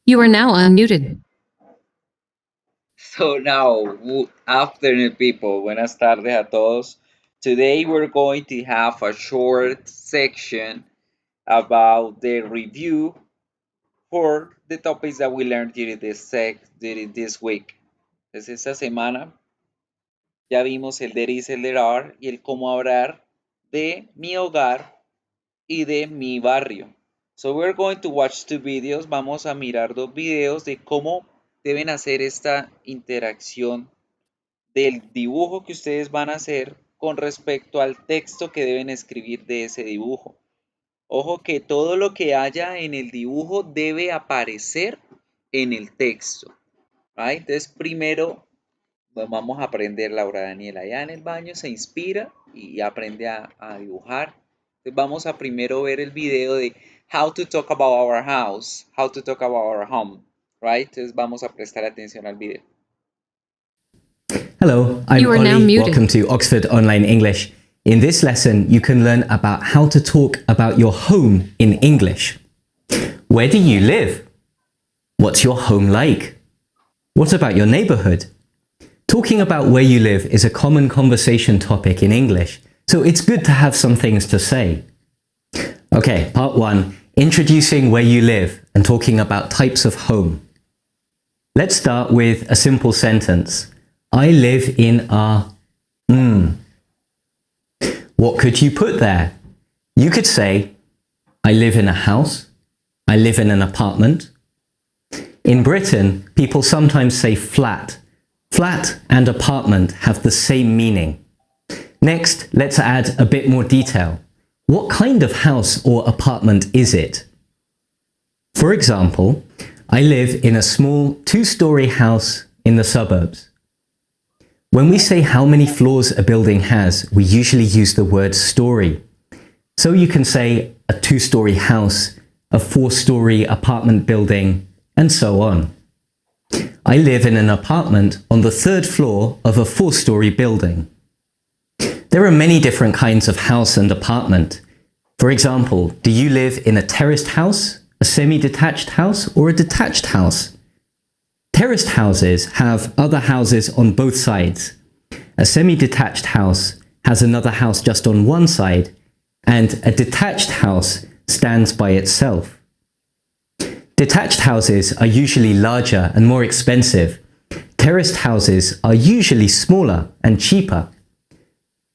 You are now unmuted. So now, afternoon, people. Buenas tardes a todos. Today we're going to have a short section about the review for the topics that we learned during this week. Entonces, esta semana ya vimos el there is, el there are y el cómo hablar de mi hogar y de mi barrio. So we're going to watch two videos. Vamos a mirar dos videos de cómo deben hacer esta interacción del dibujo que ustedes van a hacer con respecto al texto que deben escribir de ese dibujo. Ojo que todo lo que haya en el dibujo debe aparecer en el texto. ¿Right? Entonces primero vamos a aprender. Laura Daniela allá en el baño se inspira y aprende a dibujar. Entonces vamos a primero ver el video de how to talk about our house, how to talk about our home. Right? Entonces vamos a prestar atención al video. Hello, I'm You are now Ollie. muted. Welcome to Oxford Online English. In this lesson, you can learn about how to talk about your home in English. Where do you live? What's your home like? What about your neighborhood? Talking about where you live is a common conversation topic in English, so it's good to have some things to say. Okay, part one, introducing where you live and talking about types of home. Let's start with a simple sentence. I live in a... What could you put there? You could say, I live in a house. I live in an apartment. In Britain, people sometimes say flat. Flat and apartment have the same meaning. Next, let's add a bit more detail. What kind of house or apartment is it? For example, I live in a small two-story house in the suburbs. When we say how many floors a building has, we usually use the word story. So you can say a two-story house, a four-story apartment building, and so on. I live in an apartment on the third floor of a four-story building. There are many different kinds of house and apartment. For example, do you live in a terraced house, a semi-detached house, or a detached house? Terraced houses have other houses on both sides. A semi-detached house has another house just on one side, and a detached house stands by itself. Detached houses are usually larger and more expensive. Terraced houses are usually smaller and cheaper.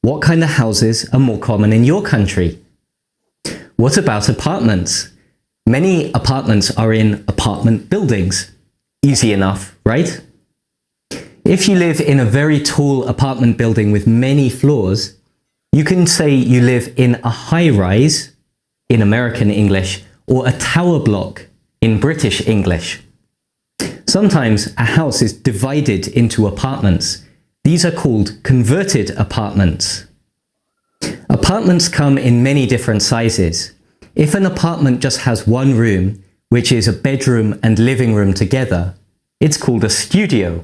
What kind of houses are more common in your country? What about apartments? Many apartments are in apartment buildings. Easy enough, right? If you live in a very tall apartment building with many floors, you can say you live in a high-rise in American English or a tower block in British English. Sometimes a house is divided into apartments. These are called converted apartments. Apartments come in many different sizes. If an apartment just has one room, which is a bedroom and living room together, it's called a studio.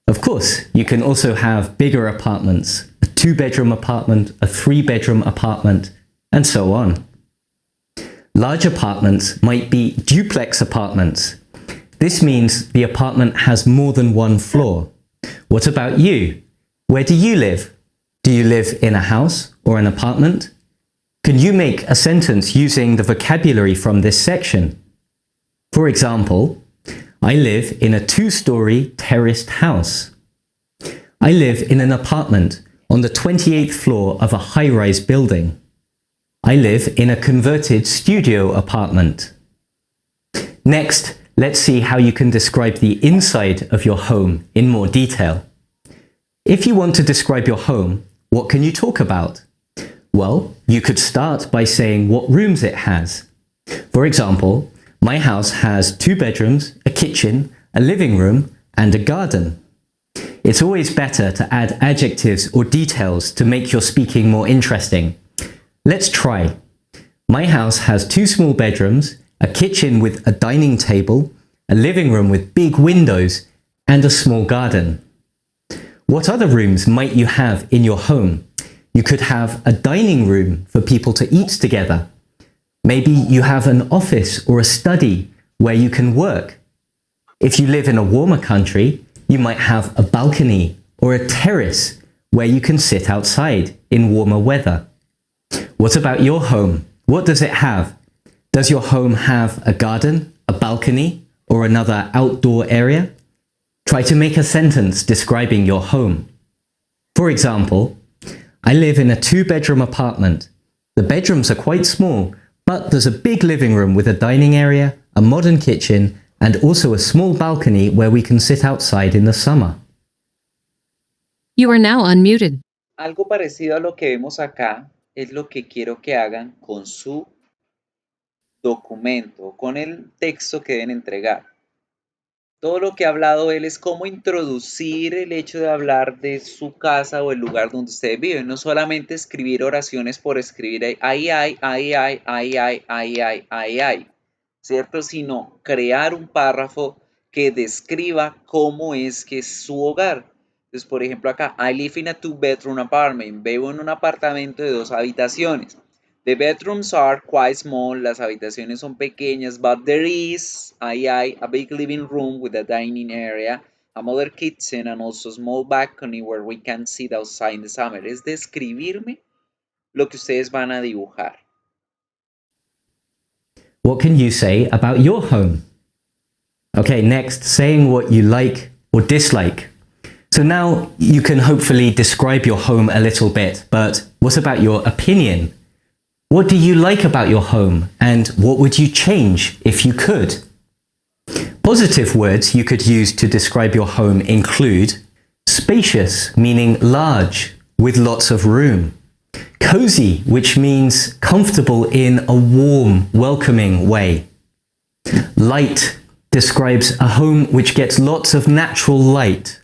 Of course, you can also have bigger apartments, a two-bedroom apartment, a three-bedroom apartment, and so on. Large apartments might be duplex apartments. This means the apartment has more than one floor. What about you? Where do you live? Do you live in a house or an apartment? Can you make a sentence using the vocabulary from this section? For example, I live in a two-story terraced house. I live in an apartment on the 28th floor of a high-rise building. I live in a converted studio apartment. Next, let's see how you can describe the inside of your home in more detail. If you want to describe your home, what can you talk about? Well, you could start by saying what rooms it has. For example, my house has 2 bedrooms, a kitchen, a living room, and a garden. It's always better to add adjectives or details to make your speaking more interesting. Let's try. My house has 2 small bedrooms, a kitchen with a dining table, a living room with big windows, and a small garden. What other rooms might you have in your home? You could have a dining room for people to eat together. Maybe you have an office or a study where you can work. If you live in a warmer country, you might have a balcony or a terrace where you can sit outside in warmer weather. What about your home? What does it have? Does your home have a garden, a balcony, or another outdoor area? Try to make a sentence describing your home. For example, I live in a 2-bedroom apartment. The bedrooms are quite small, but there's a big living room with a dining area, a modern kitchen, and also a small balcony where we can sit outside in the summer. You are now unmuted. Algo parecido a lo que vemos acá es lo que quiero que hagan con su documento, con el texto que deben entregar. Todo lo que ha hablado él es cómo introducir el hecho de hablar de su casa o el lugar donde ustedes viven. No solamente escribir oraciones por escribir ay, ¿cierto? Sino crear un párrafo que describa cómo es que es su hogar. Entonces, por ejemplo, acá, I live in a 2-bedroom apartment. Vivo en un apartamento de 2 habitaciones. The bedrooms are quite small, las habitaciones son pequeñas, but there is a big living room with a dining area, a modern kitchen, and also a small balcony where we can sit outside in the summer. Es describirme lo que ustedes van a dibujar. What can you say about your home? Okay, next, saying what you like or dislike. So now you can hopefully describe your home a little bit, but what about your opinion? What do you like about your home, and what would you change if you could? Positive words you could use to describe your home include spacious, meaning large, with lots of room. Cozy, which means comfortable in a warm, welcoming way. Light describes a home which gets lots of natural light.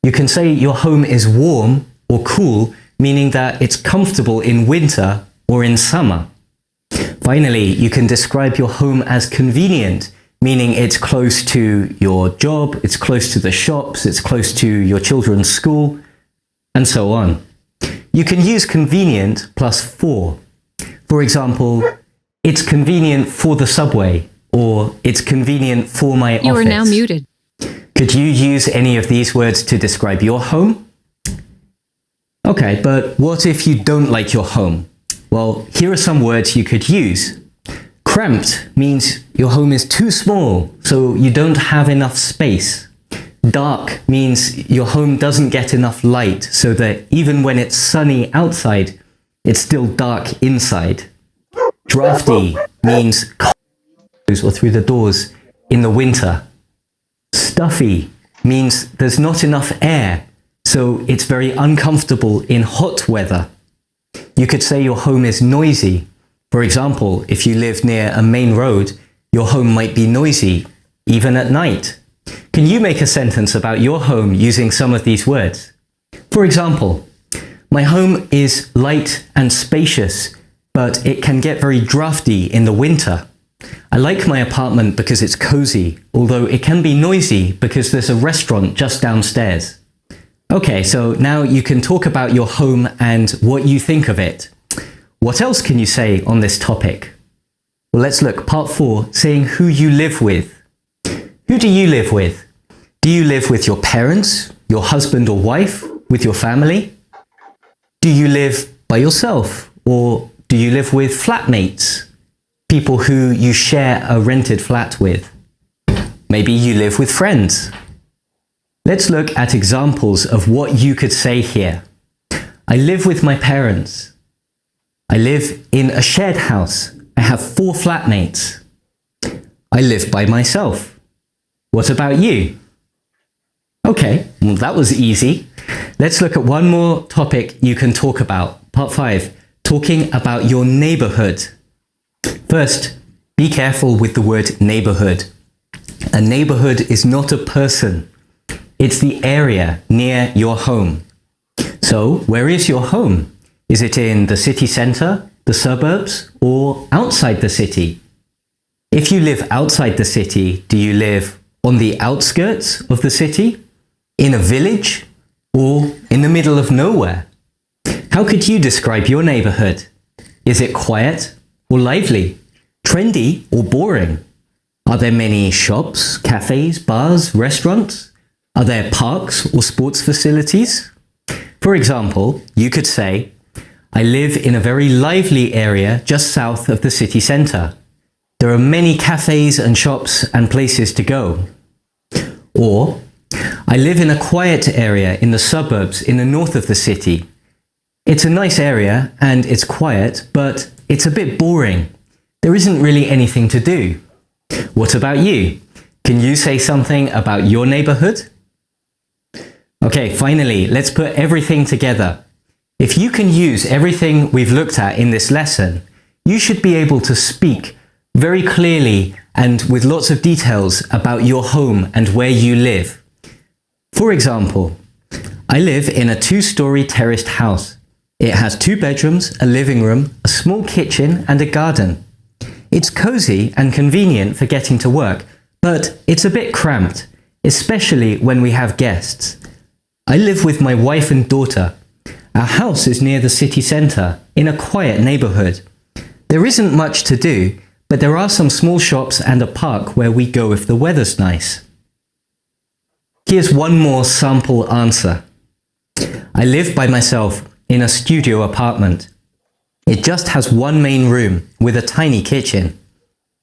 You can say your home is warm or cool, meaning that it's comfortable in winter or in summer. Finally, you can describe your home as convenient, meaning it's close to your job, it's close to the shops, it's close to your children's school, and so on. You can use convenient plus for. For example, it's convenient for the subway, or it's convenient for my office. You are now muted. Could you use any of these words to describe your home? Okay, but what if you don't like your home? Well, here are some words you could use. Cramped means your home is too small, so you don't have enough space. Dark means your home doesn't get enough light, so that even when it's sunny outside, it's still dark inside. Drafty means cold or through the doors in the winter. Stuffy means there's not enough air, so it's very uncomfortable in hot weather. You could say your home is noisy. For example, if you live near a main road, your home might be noisy, even at night. Can you make a sentence about your home using some of these words? For example, my home is light and spacious, but it can get very drafty in the winter. I like my apartment because it's cozy, although it can be noisy because there's a restaurant just downstairs. Okay, so now you can talk about your home and what you think of it. What else can you say on this topic? Well, let's look. Part 4, saying who you live with. Who do you live with? Do you live with your parents, your husband or wife, with your family? Do you live by yourself, or do you live with flatmates, people who you share a rented flat with? Maybe you live with friends. Let's look at examples of what you could say here. I live with my parents. I live in a shared house. I have 4 flatmates. I live by myself. What about you? Okay, well, that was easy. Let's look at one more topic you can talk about. Part 5, talking about your neighborhood. First, be careful with the word neighborhood. A neighborhood is not a person. It's the area near your home. So, where is your home? Is it in the city center, the suburbs, or outside the city? If you live outside the city, do you live on the outskirts of the city, in a village, or in the middle of nowhere? How could you describe your neighborhood? Is it quiet or lively? Trendy or boring? Are there many shops, cafes, bars, restaurants? Are there parks or sports facilities? For example, you could say, I live in a very lively area just south of the city centre. There are many cafes and shops and places to go. Or, I live in a quiet area in the suburbs in the north of the city. It's a nice area and it's quiet, but it's a bit boring. There isn't really anything to do. What about you? Can you say something about your neighborhood? Okay, finally, let's put everything together. If you can use everything we've looked at in this lesson, you should be able to speak very clearly and with lots of details about your home and where you live. For example, I live in a 2-story terraced house. It has 2 bedrooms, a living room, a small kitchen and a garden. It's cozy and convenient for getting to work, but it's a bit cramped, especially when we have guests. I live with my wife and daughter. Our house is near the city centre, in a quiet neighbourhood. There isn't much to do, but there are some small shops and a park where we go if the weather's nice. Here's one more sample answer. I live by myself in a studio apartment. It just has one main room with a tiny kitchen.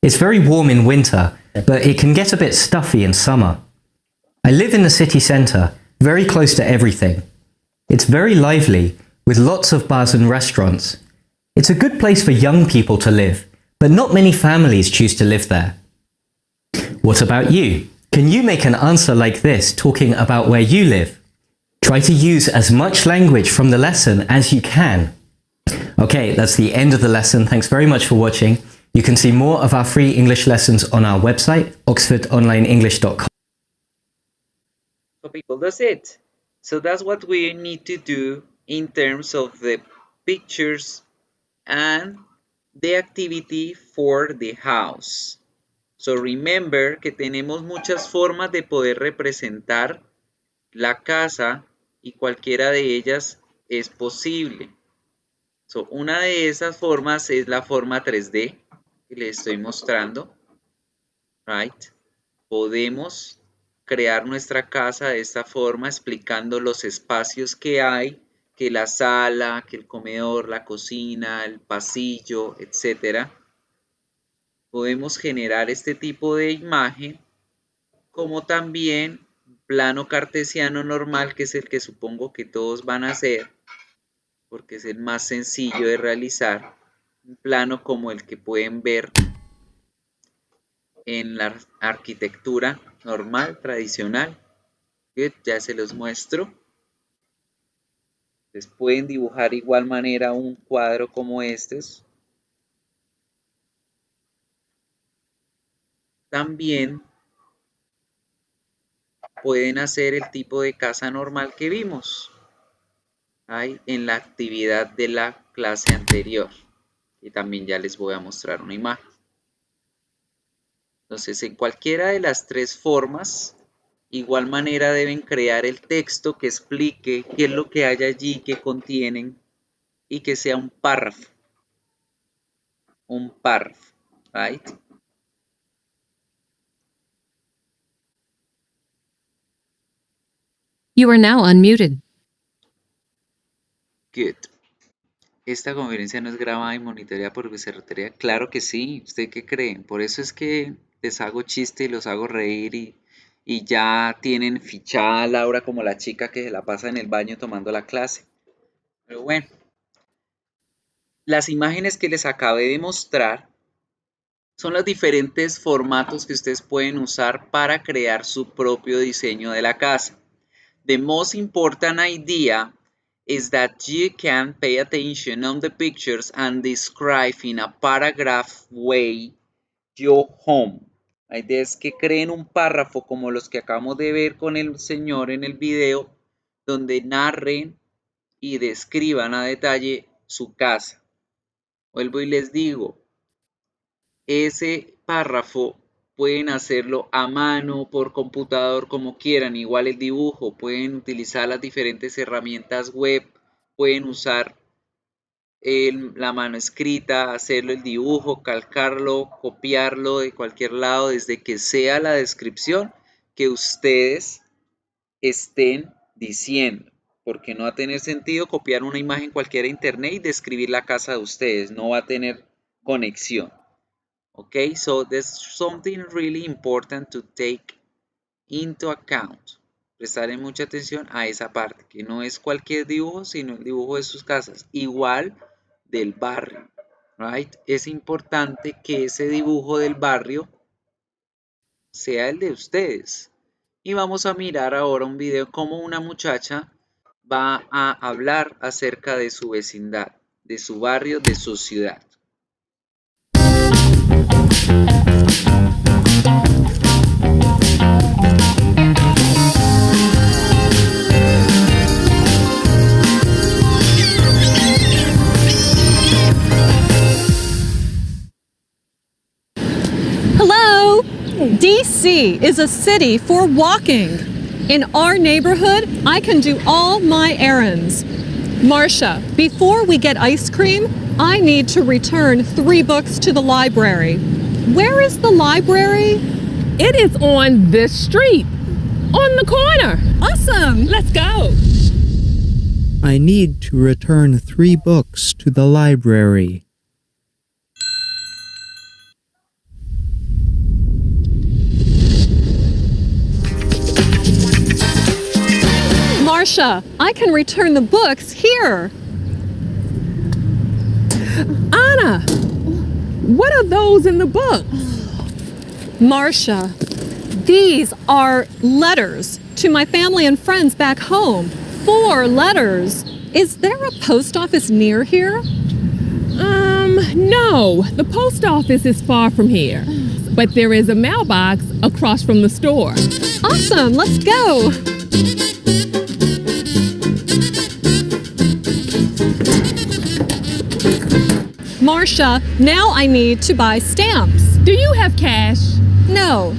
It's very warm in winter, but it can get a bit stuffy in summer. I live in the city centre, very close to everything. It's very lively, with lots of bars and restaurants. It's a good place for young people to live, but not many families choose to live there. What about you? Can you make an answer like this talking about where you live? Try to use as much language from the lesson as you can. Okay, that's the end of the lesson. Thanks very much for watching. You can see more of our free English lessons on our website, oxfordonlineenglish.com. So people, that's it. So that's what we need to do in terms of the pictures and the activity for the house. So remember que tenemos muchas formas de poder representar la casa y cualquiera de ellas es posible. So, una de esas formas es la forma 3D que les estoy mostrando. Right? Podemos crear nuestra casa de esta forma explicando los espacios que hay, que la sala, que el comedor, la cocina, el pasillo, etc. Podemos generar este tipo de imagen, como también plano cartesiano normal, que es el que supongo que todos van a hacer, porque es el más sencillo de realizar, un plano como el que pueden ver en la arquitectura normal, tradicional. Good, ya se los muestro. Les pueden dibujar igual manera un cuadro como estos. También pueden hacer el tipo de casa normal que vimos ahí en la actividad de la clase anterior. Y también ya les voy a mostrar una imagen. Entonces, en cualquiera de las 3 formas, igual manera deben crear el texto que explique qué es lo que hay allí, qué contienen, y que sea un párrafo. Un párrafo, right? You are now unmuted. Good. Esta conferencia no es grabada y monitoreada por secretaría. Claro que sí. ¿Usted qué cree? Por eso es que les hago chiste y los hago reír y ya tienen fichada a Laura como la chica que se la pasa en el baño tomando la clase. Pero bueno, las imágenes que les acabé de mostrar son los diferentes formatos que ustedes pueden usar para crear su propio diseño de la casa. The most important idea is that you can pay attention on the pictures and describe in a paragraph way your home. La idea es que creen un párrafo como los que acabamos de ver con el señor en el video, donde narren y describan a detalle su casa. Vuelvo y les digo, ese párrafo pueden hacerlo a mano, por computador, como quieran. Igual el dibujo, pueden utilizar las diferentes herramientas web, pueden usar la mano escrita, hacerlo el dibujo, calcarlo, copiarlo de cualquier lado, desde que sea la descripción que ustedes estén diciendo, porque no va a tener sentido copiar una imagen cualquiera de internet y describir la casa de ustedes, no va a tener conexión. Okay, so there's something really important to take into account. Prestarle mucha atención a esa parte, que no es cualquier dibujo, sino el dibujo de sus casas, igual del barrio, right? Es importante que ese dibujo del barrio sea el de ustedes. Y vamos a mirar ahora un video como una muchacha va a hablar acerca de su vecindad, de su barrio, de su ciudad. Hello! DC is a city for walking. In our neighborhood, I can do all my errands. Marcia, before we get ice cream, I need to return 3 books to the library. Where is the library? It is on this street, on the corner. Awesome! Let's go. I need to return 3 books to the library. Marcia, I can return the books here. Anna, what are those in the book? Marcia, these are letters to my family and friends back home. 4 letters. Is there a post office near here? No. The post office is far from here. But there is a mailbox across from the store. Awesome, let's go. Marcia, now I need to buy stamps. Do you have cash? No.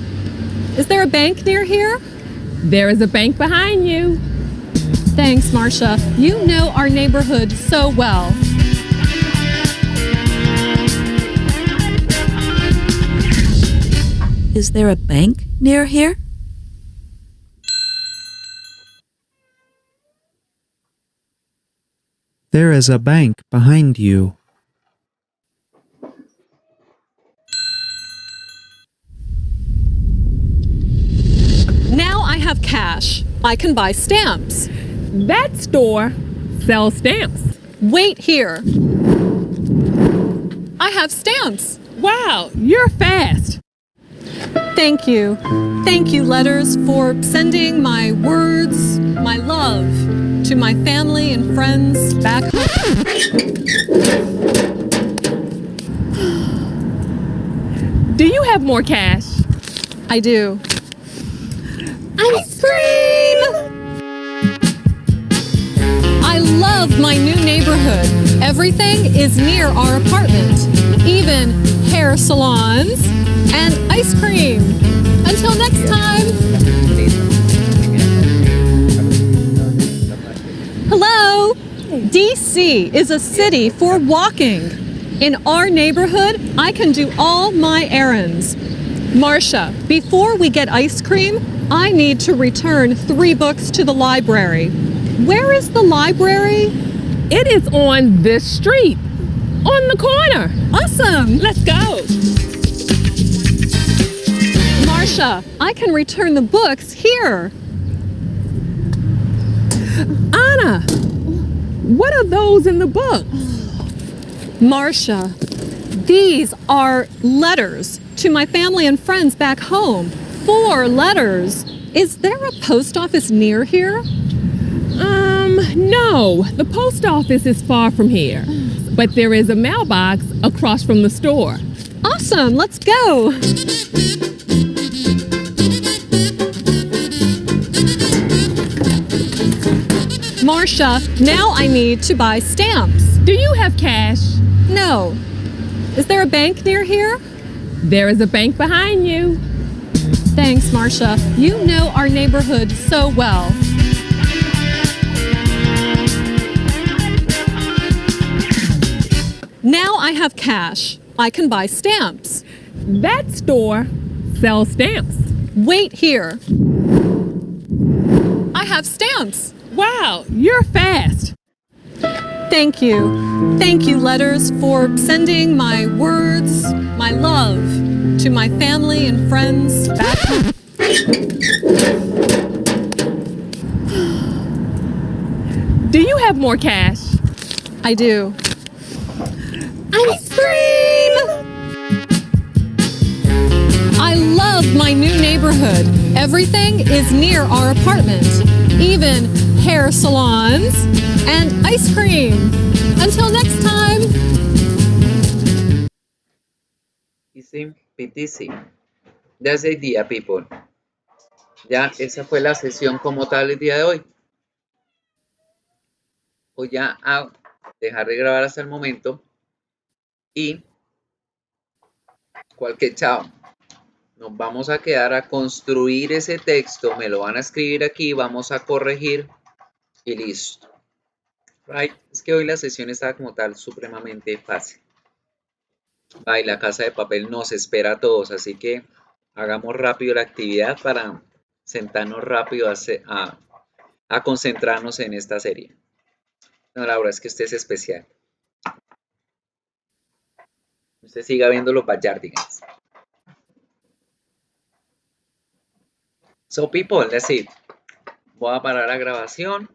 Is there a bank near here? There is a bank behind you. Thanks, Marcia. You know our neighborhood so well. Is there a bank near here? There is a bank behind you. Now I have cash. I can buy stamps. That store sells stamps. Wait here. I have stamps. Wow, you're fast. Thank you. Thank you, letters, for sending my words, my love to my family and friends back home. Do you have more cash? I do. Ice cream! I love my new neighborhood. Everything is near our apartment, even hair salons and ice cream. Until next time. Hello! DC is a city for walking. In our neighborhood, I can do all my errands. Marcia, before we get ice cream, I need to return 3 books to the library. Where is the library? It is on this street, on the corner. Awesome! Let's go. Marcia, I can return the books here. Anna, what are those in the book? Marcia, these are letters to my family and friends back home. 4 letters. Is there a post office near here? No. The post office is far from here. But there is a mailbox across from the store. Awesome, let's go. Marcia, now I need to buy stamps. Do you have cash? No. Is there a bank near here? There is a bank behind you. Thanks, Marcia. You know our neighborhood so well. Now I have cash. I can buy stamps. That store sells stamps. Wait here. I have stamps. Wow, you're fast. Thank you. Thank you, letters, for sending my words, my love to my family and friends back home. Do you have more cash? I do. Ice cream! I love my new neighborhood. Everything is near our apartment, even hair salons and ice cream. Until next time. Easy peasy. That's the idea, people. Ya, esa fue la sesión como tal el día de hoy. Voy ya a dejar de grabar hasta el momento y cualquier chao. Nos vamos a quedar a construir ese texto, me lo van a escribir aquí, vamos a corregir y listo. Right. Es que hoy la sesión está como tal supremamente fácil. Ay, la casa de papel nos espera a todos, así que hagamos rápido la actividad para sentarnos rápido a concentrarnos en esta serie. No, Laura, es que usted es especial. Usted siga viendo los Backyardigans. So people, that's it. Voy a parar la grabación.